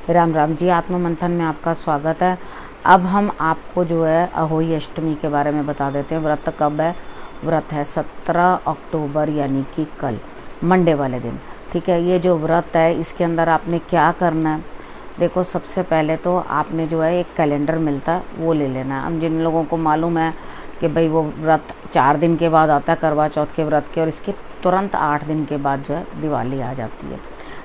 राम राम जी। आत्म मंथन में आपका स्वागत है। अब हम आपको जो है अहोई अष्टमी के बारे में बता देते हैं। व्रत कब है? व्रत है 17 अक्टूबर यानी कि कल, मंडे वाले दिन। ठीक है, ये जो व्रत है इसके अंदर आपने क्या करना है? देखो, सबसे पहले तो आपने जो है एक कैलेंडर मिलता है वो ले लेना है। हम जिन लोगों को मालूम है कि भाई वो व्रत 4 दिन के बाद आता है, करवा चौथ के व्रत के, और इसके तुरंत 8 दिन के बाद जो है दिवाली आ जाती है।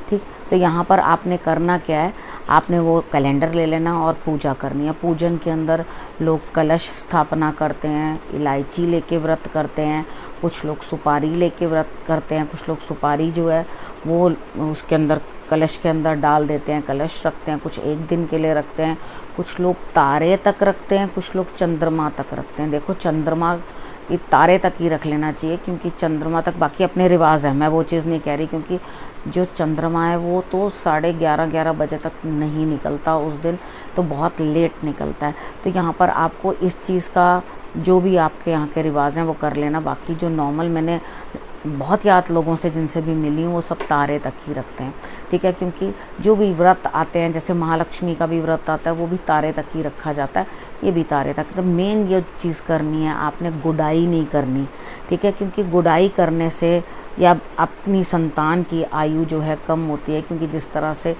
ठीक, तो यहाँ पर आपने करना क्या है, आपने वो कैलेंडर ले लेना और पूजा करनी है। पूजन के अंदर लोग कलश स्थापना करते हैं, इलायची लेके व्रत करते हैं, कुछ लोग सुपारी लेके व्रत करते हैं, कुछ लोग सुपारी जो है वो उसके अंदर कलश के अंदर डाल देते हैं, कलश रखते हैं, कुछ 1 दिन के लिए रखते हैं, कुछ लोग तारे तक रखते हैं, कुछ लोग चंद्रमा तक रखते हैं। देखो, चंद्रमा ये तारे तक ही रख लेना चाहिए, क्योंकि चंद्रमा तक बाकी अपने रिवाज है, मैं वो चीज़ नहीं कह रही, क्योंकि जो चंद्रमा है वो तो 11:30 बजे तक नहीं निकलता उस दिन, तो बहुत लेट निकलता है। तो यहाँ पर आपको इस चीज़ का जो भी आपके यहाँ के रिवाज हैं वो कर लेना। बाकी जो नॉर्मल मैंने बहुत याद लोगों से जिनसे भी मिली हूँ वो सब तारे तक ही रखते हैं। ठीक है, क्योंकि जो भी व्रत आते हैं, जैसे महालक्ष्मी का भी व्रत आता है वो भी तारे तक ही रखा जाता है, ये भी तारे तक। तो मेन ये चीज़ करनी है, आपने गुडाई नहीं करनी। ठीक है, क्योंकि गुडाई करने से या अपनी संतान की आयु जो है कम होती है, क्योंकि जिस तरह से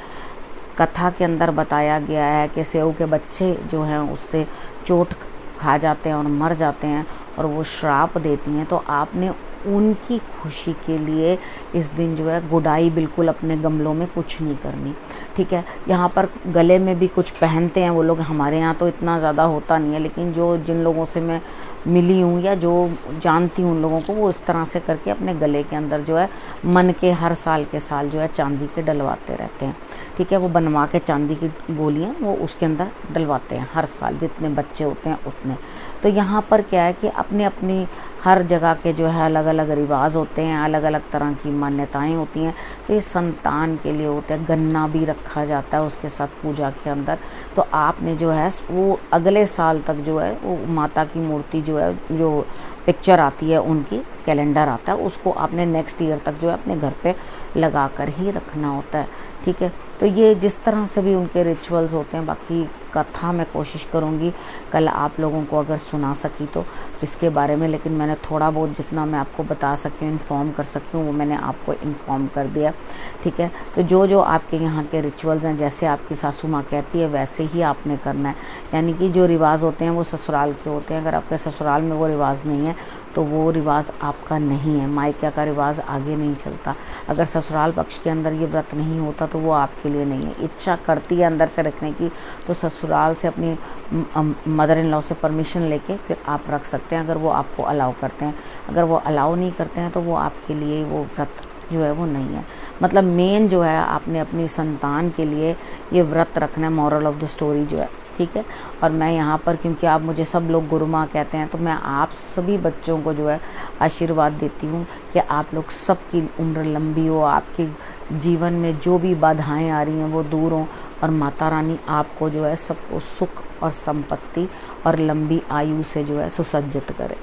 कथा के अंदर बताया गया है कि सेव के बच्चे जो हैं उससे चोट खा जाते हैं और मर जाते हैं और वो श्राप देती हैं, तो आपने उनकी खुशी के लिए इस दिन जो है गुडाई बिल्कुल अपने गमलों में कुछ नहीं करनी। ठीक है, यहाँ पर गले में भी कुछ पहनते हैं वो लोग, हमारे यहाँ तो इतना ज़्यादा होता नहीं है, लेकिन जो जिन लोगों से मैं मिली हूँ या जो जानती हूँ उन लोगों को, वो इस तरह से करके अपने गले के अंदर जो है मन के हर साल के साल जो है चांदी के डलवाते रहते हैं। ठीक है, वो बनवा के चांदी की गोलियाँ वो उसके अंदर डलवाते हैं हर साल, जितने बच्चे होते हैं उतने। तो यहाँ पर क्या है कि अपनी अपनी हर जगह के जो है अलग अलग रिवाज होते हैं, अलग अलग तरह की मान्यताएं होती हैं। तो ये संतान के लिए होता है। गन्ना भी रखा जाता है उसके साथ पूजा के अंदर। तो आपने जो है वो अगले साल तक जो है वो माता की मूर्ति जो है, जो पिक्चर आती है उनकी, कैलेंडर आता है, उसको आपने नेक्स्ट ईयर तक जो है अपने घर पे लगा कर ही रखना होता है। ठीक है, तो ये जिस तरह से भी उनके रिचुअल्स होते हैं। बाकी कथा मैं कोशिश करूँगी कल आप लोगों को अगर सुना सकी तो इसके बारे में, लेकिन मैंने थोड़ा बहुत जितना मैं आपको बता सकी हूँ, इन्फॉर्म कर सकी हूँ, वो मैंने आपको इन्फॉर्म कर दिया। ठीक है, तो जो जो आपके यहाँ के रिचुअल्स हैं, जैसे आपकी सासू माँ कहती है वैसे ही आपने करना है। यानी कि जो रिवाज होते हैं वो ससुराल के होते हैं। अगर आपके ससुराल में वो रिवाज नहीं है तो वो रिवाज आपका नहीं है। मायका का रिवाज आगे नहीं चलता। अगर ससुराल पक्ष के अंदर ये व्रत नहीं होता तो वो आपके लिए नहीं है। इच्छा करती है अंदर से रखने की तो ससुराल से अपनी मदर इन लॉ से परमिशन लेके फिर आप रख सकते हैं, अगर वो आपको अलाउ करते हैं। अगर वो अलाउ नहीं करते हैं तो वो आपके लिए वो व्रत जो है वो नहीं है। मतलब मेन जो है आपने अपनी संतान के लिए ये व्रत रखना है, मॉरल ऑफ द स्टोरी जो है। ठीक है, और मैं यहाँ पर, क्योंकि आप मुझे सब लोग गुरु माँ कहते हैं, तो मैं आप सभी बच्चों को जो है आशीर्वाद देती हूँ कि आप लोग सबकी उम्र लंबी हो, आपके जीवन में जो भी बाधाएं आ रही हैं वो दूर हों, और माता रानी आपको जो है सबको सुख और संपत्ति और लंबी आयु से जो है सुसज्जित करे।